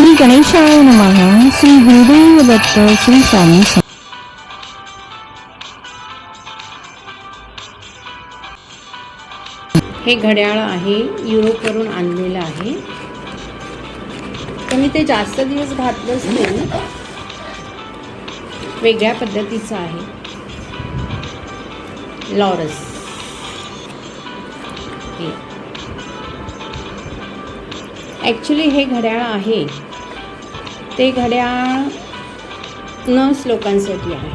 श्री गणेशाय नमः. श्री गुरुदेव दत्त. श्री स्वामी हे घड्याळ आहे, युरोपवरून आणलेलं आहे. तर मी ते जास्त दिवस घातलंच नाही, वेगळ्या पद्धतीचं आहे. लॉरस ॲक्च्युली हे घड्याळ आहे ते घड्याळ नर्स लोकांसाठी आहे.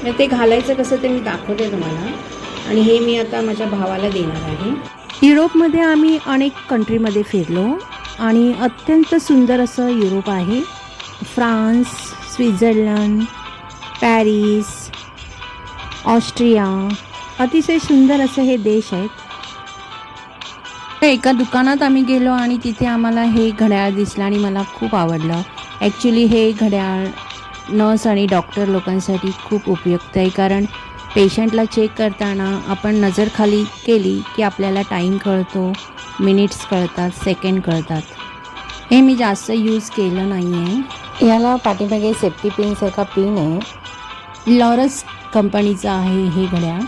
तर ते घालायचं कसं ते मी दाखवते तुम्हाला, आणि हे मी आता माझ्या भावाला देणार आहे. युरोपमध्ये आम्ही अनेक कंट्रीमध्ये फिरलो आणि अत्यंत सुंदर असं युरोप आहे. फ्रान्स, स्वित्झर्लंड, पॅरिस, ऑस्ट्रिया, अतिशय सुंदर असे हे देश आहेत. एका दुकानात आम्ही गेलो आणि तिथे आम्हाला हे घड्याळ दिसलं आणि मला खूप आवडलं. ॲक्च्युली हे घड्याळ नर्स आणि डॉक्टर लोकांसाठी खूप उपयुक्त आहे, कारण पेशंटला चेक करताना आपण नजर खाली केली की आपल्याला टाईम कळतो, मिनिट्स कळतात, सेकंड कळतात. हे मी जास्त यूज केलं नाही आहे. याला पाठीमागे सेफ्टी पिनसारखा पिन आहे. लॉरस कंपनीचं आहे हे घड्याळ.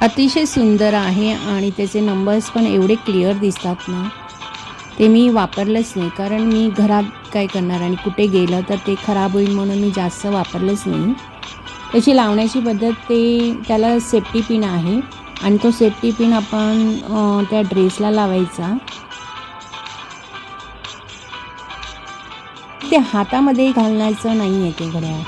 अतिशय सुंदर आहे आणि त्याचे नंबर्स पण एवढे क्लिअर दिसतात ना. ते मी वापरलंच नाही, कारण मी घरात काय करणार आणि कुठे गेलं तर ते खराब होईल म्हणून मी जास्त वापरलंच नाही. त्याची लावण्याची पद्धत, त्याला सेफ्टी पिन आहे आणि तो सेफ्टी पिन आपण त्या ड्रेसला लावायचा. ते हातामध्ये घालण्याचं नाही आहे ते घड्याळ.